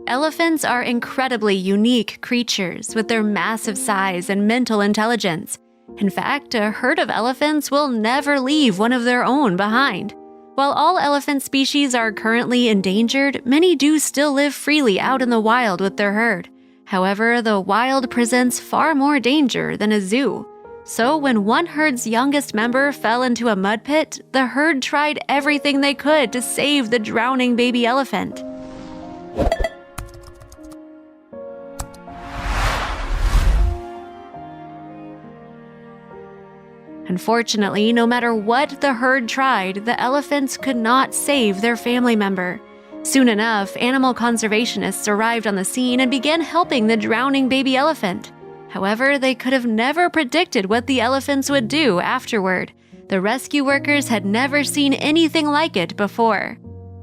Elephants are incredibly unique creatures with their massive size and mental intelligence. In fact, a herd of elephants will never leave one of their own behind. While all elephant species are currently endangered, many do still live freely out in the wild with their herd. However, the wild presents far more danger than a zoo. So when one herd's youngest member fell into a mud pit, the herd tried everything they could to save the drowning baby elephant. Unfortunately, no matter what the herd tried, the elephants could not save their family member. Soon enough, animal conservationists arrived on the scene and began helping the drowning baby elephant. However, they could have never predicted what the elephants would do afterward. The rescue workers had never seen anything like it before.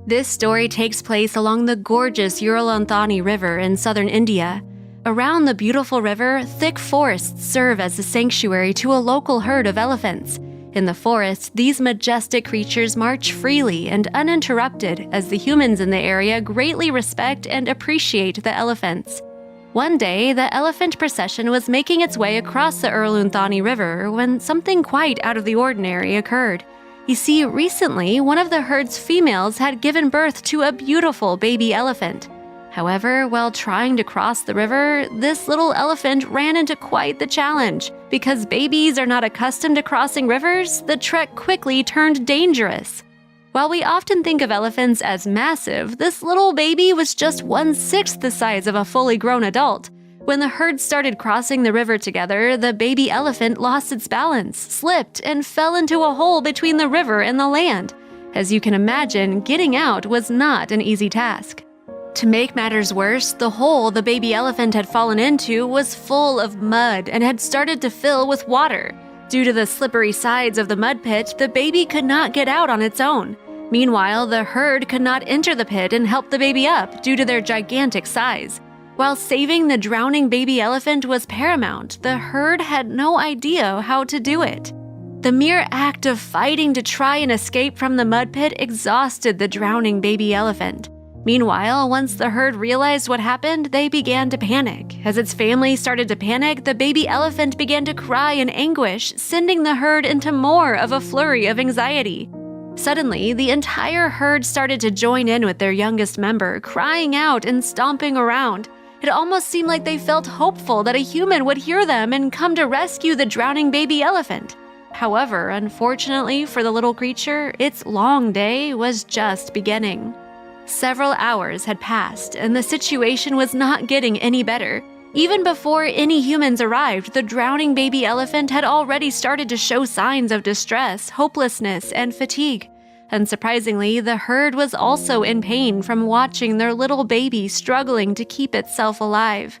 This story takes place along the gorgeous Ural-Anthony River in southern India. Around the beautiful river, thick forests serve as a sanctuary to a local herd of elephants. In the forest, these majestic creatures march freely and uninterrupted as the humans in the area greatly respect and appreciate the elephants. One day, the elephant procession was making its way across the Ural-Anthony River when something quite out of the ordinary occurred. You see, recently, one of the herd's females had given birth to a beautiful baby elephant. However, while trying to cross the river, this little elephant ran into quite the challenge. Because babies are not accustomed to crossing rivers, the trek quickly turned dangerous. While we often think of elephants as massive, this little baby was just 1/6 the size of a fully grown adult. When the herd started crossing the river together, the baby elephant lost its balance, slipped, and fell into a hole between the river and the land. As you can imagine, getting out was not an easy task. To make matters worse, the hole the baby elephant had fallen into was full of mud and had started to fill with water. Due to the slippery sides of the mud pit, the baby could not get out on its own. Meanwhile, the herd could not enter the pit and help the baby up due to their gigantic size. While saving the drowning baby elephant was paramount, the herd had no idea how to do it. The mere act of fighting to try and escape from the mud pit exhausted the drowning baby elephant. Meanwhile, once the herd realized what happened, they began to panic. As its family started to panic, the baby elephant began to cry in anguish, sending the herd into more of a flurry of anxiety. Suddenly, the entire herd started to join in with their youngest member, crying out and stomping around. It almost seemed like they felt hopeful that a human would hear them and come to rescue the drowning baby elephant. However, unfortunately for the little creature, its long day was just beginning. Several hours had passed, and the situation was not getting any better. Even before any humans arrived, the drowning baby elephant had already started to show signs of distress, hopelessness, and fatigue. Unsurprisingly, the herd was also in pain from watching their little baby struggling to keep itself alive.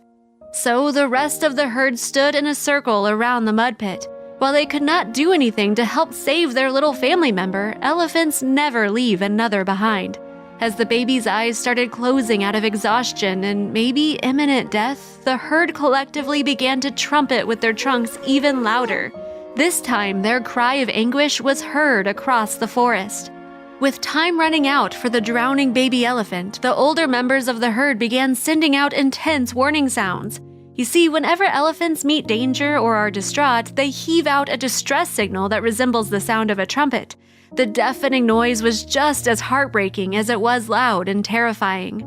So the rest of the herd stood in a circle around the mud pit. While they could not do anything to help save their little family member, elephants never leave another behind. As the baby's eyes started closing out of exhaustion and maybe imminent death, the herd collectively began to trumpet with their trunks even louder. This time, their cry of anguish was heard across the forest. With time running out for the drowning baby elephant, the older members of the herd began sending out intense warning sounds. You see, whenever elephants meet danger or are distraught, they heave out a distress signal that resembles the sound of a trumpet. The deafening noise was just as heartbreaking as it was loud and terrifying.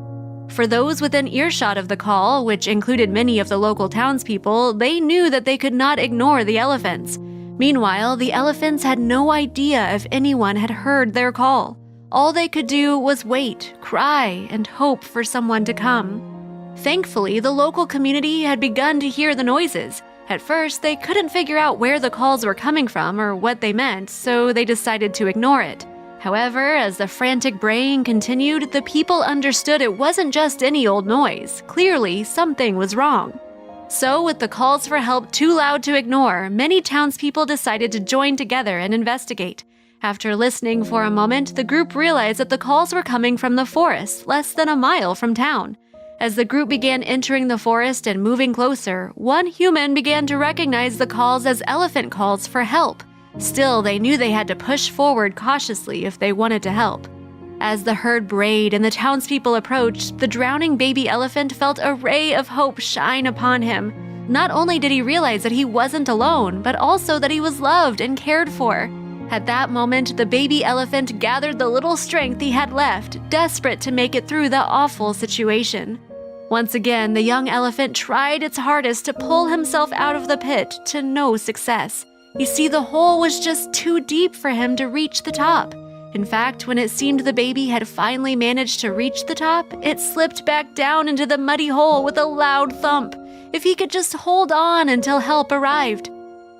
For those within earshot of the call, which included many of the local townspeople, they knew that they could not ignore the elephants. Meanwhile, the elephants had no idea if anyone had heard their call. All they could do was wait, cry, and hope for someone to come. Thankfully, the local community had begun to hear the noises. At first, they couldn't figure out where the calls were coming from or what they meant, so they decided to ignore it. However, as the frantic braying continued, the people understood it wasn't just any old noise. Clearly, something was wrong. So, with the calls for help too loud to ignore, many townspeople decided to join together and investigate. After listening for a moment, the group realized that the calls were coming from the forest, less than a mile from town. As the group began entering the forest and moving closer, one human began to recognize the calls as elephant calls for help. Still, they knew they had to push forward cautiously if they wanted to help. As the herd brayed and the townspeople approached, the drowning baby elephant felt a ray of hope shine upon him. Not only did he realize that he wasn't alone, but also that he was loved and cared for. At that moment, the baby elephant gathered the little strength he had left, desperate to make it through the awful situation. Once again, the young elephant tried its hardest to pull himself out of the pit, to no success. You see, the hole was just too deep for him to reach the top. In fact, when it seemed the baby had finally managed to reach the top, it slipped back down into the muddy hole with a loud thump. If he could just hold on until help arrived.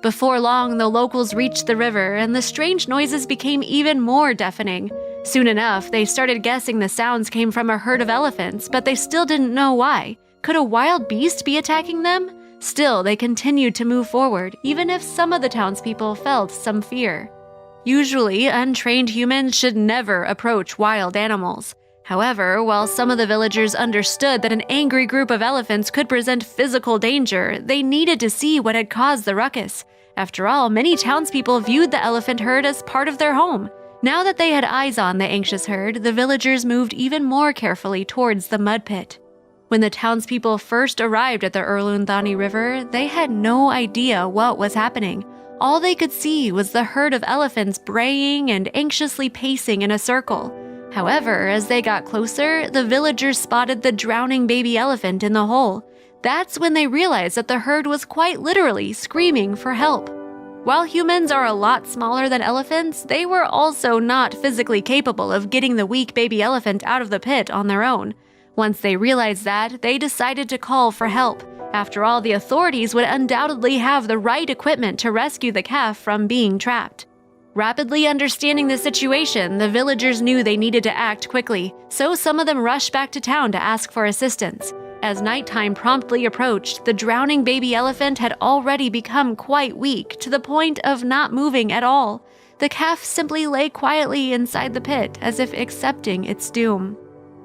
Before long, the locals reached the river, and the strange noises became even more deafening. Soon enough, they started guessing the sounds came from a herd of elephants, but they still didn't know why. Could a wild beast be attacking them? Still, they continued to move forward, even if some of the townspeople felt some fear. Usually, untrained humans should never approach wild animals. However, while some of the villagers understood that an angry group of elephants could present physical danger, they needed to see what had caused the ruckus. After all, many townspeople viewed the elephant herd as part of their home. Now that they had eyes on the anxious herd, the villagers moved even more carefully towards the mud pit. When the townspeople first arrived at the Erlunthani River, they had no idea what was happening. All they could see was the herd of elephants braying and anxiously pacing in a circle. However, as they got closer, the villagers spotted the drowning baby elephant in the hole. That's when they realized that the herd was quite literally screaming for help. While humans are a lot smaller than elephants, they were also not physically capable of getting the weak baby elephant out of the pit on their own. Once they realized that, they decided to call for help. After all, the authorities would undoubtedly have the right equipment to rescue the calf from being trapped. Rapidly understanding the situation, the villagers knew they needed to act quickly, so some of them rushed back to town to ask for assistance. As nighttime promptly approached, the drowning baby elephant had already become quite weak, to the point of not moving at all. The calf simply lay quietly inside the pit, as if accepting its doom.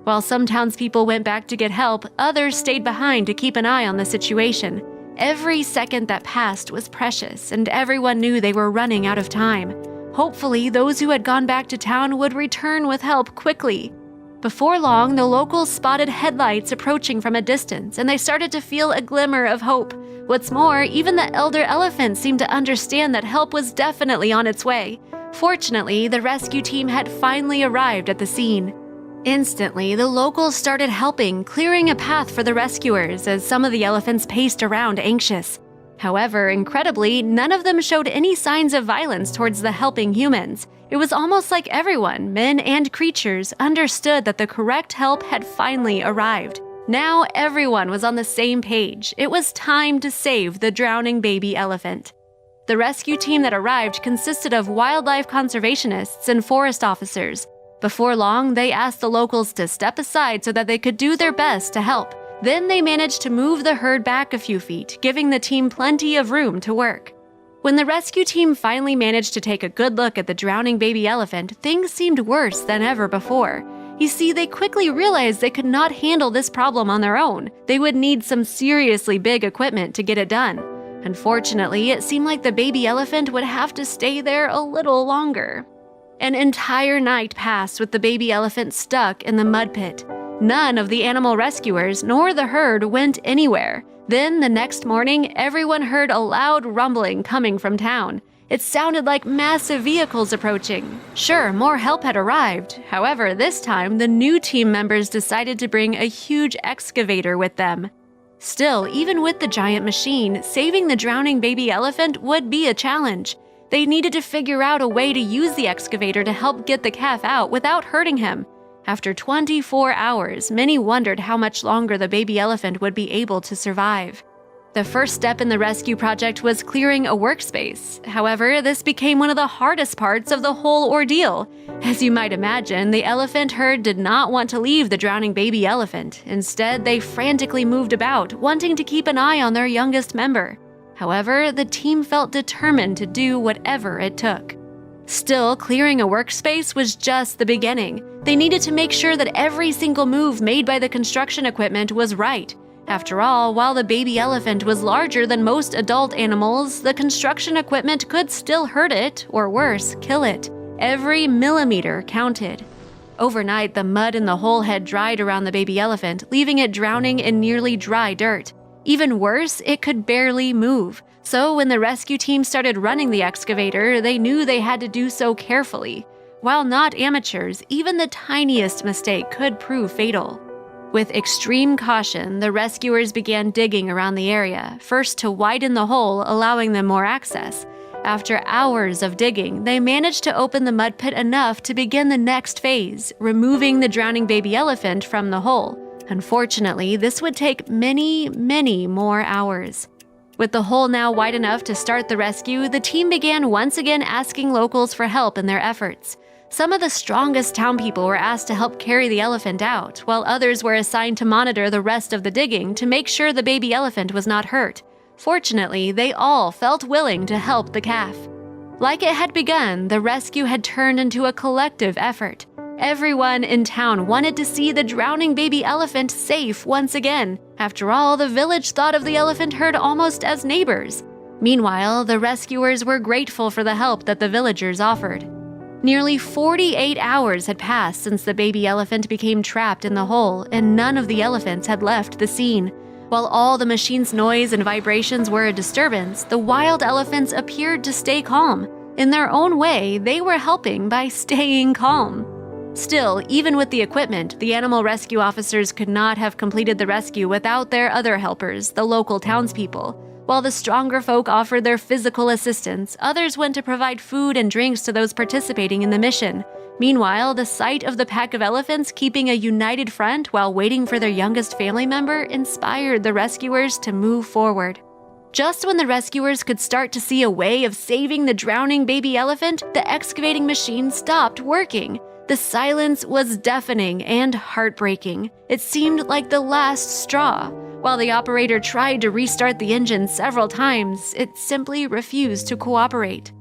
While some townspeople went back to get help, others stayed behind to keep an eye on the situation. Every second that passed was precious, and everyone knew they were running out of time. Hopefully, those who had gone back to town would return with help quickly. Before long, the locals spotted headlights approaching from a distance, and they started to feel a glimmer of hope. What's more, even the elder elephant seemed to understand that help was definitely on its way. Fortunately, the rescue team had finally arrived at the scene. Instantly, the locals started helping, clearing a path for the rescuers as some of the elephants paced around anxious. However, incredibly, none of them showed any signs of violence towards the helping humans. It was almost like everyone, men and creatures, understood that the correct help had finally arrived. Now everyone was on the same page. It was time to save the drowning baby elephant. The rescue team that arrived consisted of wildlife conservationists and forest officers. Before long, they asked the locals to step aside so that they could do their best to help. Then they managed to move the herd back a few feet, giving the team plenty of room to work. When the rescue team finally managed to take a good look at the drowning baby elephant, things seemed worse than ever before. You see, they quickly realized they could not handle this problem on their own. They would need some seriously big equipment to get it done. Unfortunately, it seemed like the baby elephant would have to stay there a little longer. An entire night passed with the baby elephant stuck in the mud pit. None of the animal rescuers nor the herd went anywhere. Then, the next morning, everyone heard a loud rumbling coming from town. It sounded like massive vehicles approaching. Sure, more help had arrived. However, this time, the new team members decided to bring a huge excavator with them. Still, even with the giant machine, saving the drowning baby elephant would be a challenge. They needed to figure out a way to use the excavator to help get the calf out without hurting him. After 24 hours, many wondered how much longer the baby elephant would be able to survive. The first step in the rescue project was clearing a workspace. However, this became one of the hardest parts of the whole ordeal. As you might imagine, the elephant herd did not want to leave the drowning baby elephant. Instead, they frantically moved about, wanting to keep an eye on their youngest member. However, the team felt determined to do whatever it took. Still, clearing a workspace was just the beginning. They needed to make sure that every single move made by the construction equipment was right. After all, while the baby elephant was larger than most adult animals, the construction equipment could still hurt it, or worse, kill it. Every millimeter counted. Overnight, the mud in the hole had dried around the baby elephant, leaving it drowning in nearly dry dirt. Even worse, it could barely move. So when the rescue team started running the excavator, they knew they had to do so carefully. While not amateurs, even the tiniest mistake could prove fatal. With extreme caution, the rescuers began digging around the area, first to widen the hole, allowing them more access. After hours of digging, they managed to open the mud pit enough to begin the next phase, removing the drowning baby elephant from the hole. Unfortunately, this would take many, many more hours. With the hole now wide enough to start the rescue, the team began once again asking locals for help in their efforts. Some of the strongest town people were asked to help carry the elephant out, while others were assigned to monitor the rest of the digging to make sure the baby elephant was not hurt. Fortunately, they all felt willing to help the calf. Like it had begun, the rescue had turned into a collective effort. Everyone in town wanted to see the drowning baby elephant safe once again. After all, the village thought of the elephant herd almost as neighbors. Meanwhile, the rescuers were grateful for the help that the villagers offered. Nearly 48 hours had passed since the baby elephant became trapped in the hole, and none of the elephants had left the scene. While all the machine's noise and vibrations were a disturbance, the wild elephants appeared to stay calm. In their own way, they were helping by staying calm. Still, even with the equipment, the animal rescue officers could not have completed the rescue without their other helpers, the local townspeople. While the stronger folk offered their physical assistance, others went to provide food and drinks to those participating in the mission. Meanwhile, the sight of the pack of elephants keeping a united front while waiting for their youngest family member inspired the rescuers to move forward. Just when the rescuers could start to see a way of saving the drowning baby elephant, the excavating machine stopped working. The silence was deafening and heartbreaking. It seemed like the last straw. While the operator tried to restart the engine several times, it simply refused to cooperate.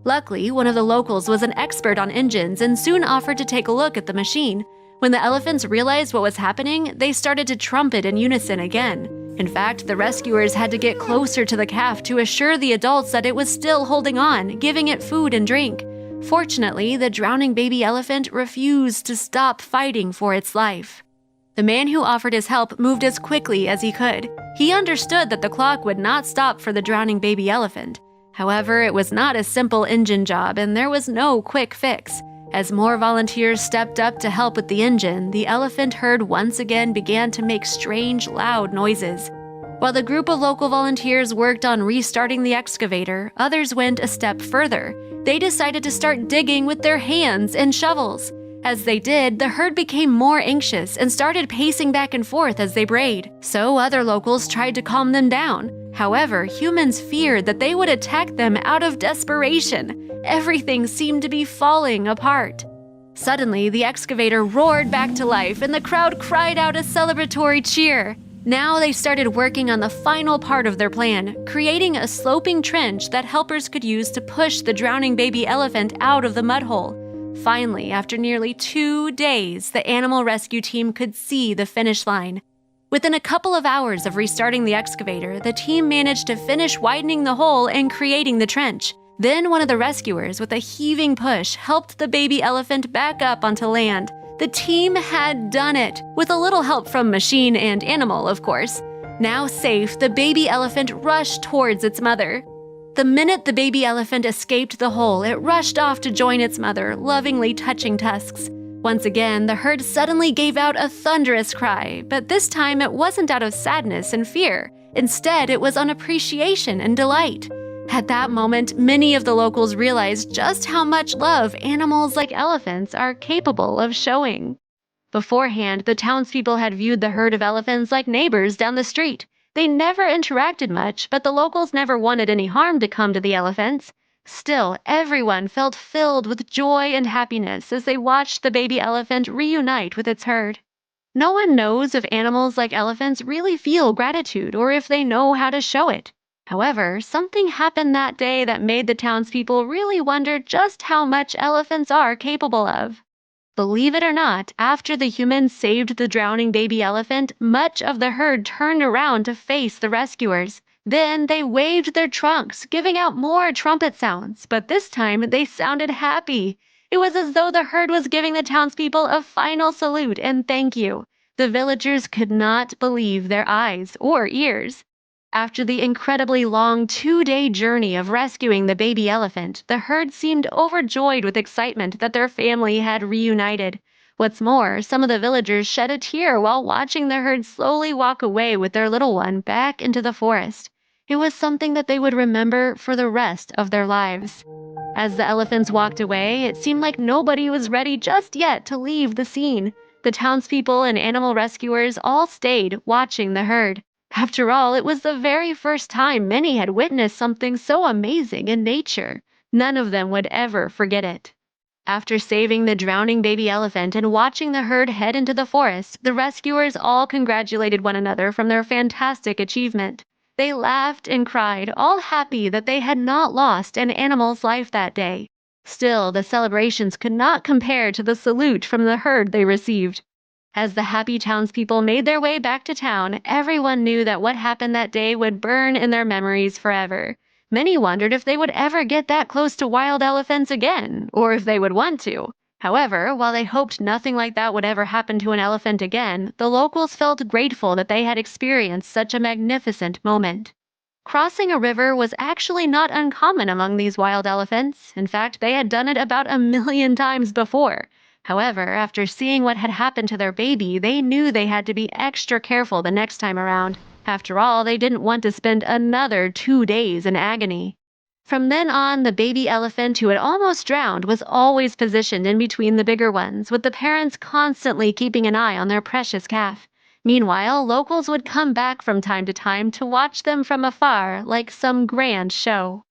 Luckily, one of the locals was an expert on engines and soon offered to take a look at the machine. When the elephants realized what was happening, they started to trumpet in unison again. In fact, the rescuers had to get closer to the calf to assure the adults that it was still holding on, giving it food and drink. Fortunately, the drowning baby elephant refused to stop fighting for its life. The man who offered his help moved as quickly as he could. He understood that the clock would not stop for the drowning baby elephant. However, it was not a simple engine job and there was no quick fix. As more volunteers stepped up to help with the engine, the elephant herd once again began to make strange, loud noises. While the group of local volunteers worked on restarting the excavator, others went a step further. They decided to start digging with their hands and shovels. As they did, the herd became more anxious and started pacing back and forth as they brayed. So other locals tried to calm them down. However, humans feared that they would attack them out of desperation. Everything seemed to be falling apart. Suddenly, the excavator roared back to life and the crowd cried out a celebratory cheer. Now they started working on the final part of their plan, creating a sloping trench that helpers could use to push the drowning baby elephant out of the mud hole. Finally, after nearly 2 days, the animal rescue team could see the finish line. Within a couple of hours of restarting the excavator, the team managed to finish widening the hole and creating the trench. Then one of the rescuers, with a heaving push, helped the baby elephant back up onto land. The team had done it, with a little help from machine and animal, of course. Now safe, the baby elephant rushed towards its mother. The minute the baby elephant escaped the hole, it rushed off to join its mother, lovingly touching tusks. Once again, the herd suddenly gave out a thunderous cry, but this time it wasn't out of sadness and fear. Instead, it was on appreciation and delight. At that moment, many of the locals realized just how much love animals like elephants are capable of showing. Beforehand, the townspeople had viewed the herd of elephants like neighbors down the street. They never interacted much, but the locals never wanted any harm to come to the elephants. Still, everyone felt filled with joy and happiness as they watched the baby elephant reunite with its herd. No one knows if animals like elephants really feel gratitude or if they know how to show it. However, something happened that day that made the townspeople really wonder just how much elephants are capable of. Believe it or not, after the humans saved the drowning baby elephant, much of the herd turned around to face the rescuers. Then they waved their trunks, giving out more trumpet sounds, but this time they sounded happy. It was as though the herd was giving the townspeople a final salute and thank you. The villagers could not believe their eyes or ears. After the incredibly long 2-day journey of rescuing the baby elephant, the herd seemed overjoyed with excitement that their family had reunited. What's more, some of the villagers shed a tear while watching the herd slowly walk away with their little one back into the forest. It was something that they would remember for the rest of their lives. As the elephants walked away, it seemed like nobody was ready just yet to leave the scene. The townspeople and animal rescuers all stayed, watching the herd. After all, it was the very first time many had witnessed something so amazing in nature. None of them would ever forget it. After saving the drowning baby elephant and watching the herd head into the forest, the rescuers all congratulated one another from their fantastic achievement. They laughed and cried, all happy that they had not lost an animal's life that day. Still, the celebrations could not compare to the salute from the herd they received. As the happy townspeople made their way back to town, everyone knew that what happened that day would burn in their memories forever. Many wondered if they would ever get that close to wild elephants again, or if they would want to. However, while they hoped nothing like that would ever happen to an elephant again, the locals felt grateful that they had experienced such a magnificent moment. Crossing a river was actually not uncommon among these wild elephants. In fact, they had done it about 1,000,000 times before. However, after seeing what had happened to their baby, they knew they had to be extra careful the next time around. After all, they didn't want to spend another 2 days in agony. From then on, the baby elephant who had almost drowned was always positioned in between the bigger ones, with the parents constantly keeping an eye on their precious calf. Meanwhile, locals would come back from time to time to watch them from afar like some grand show.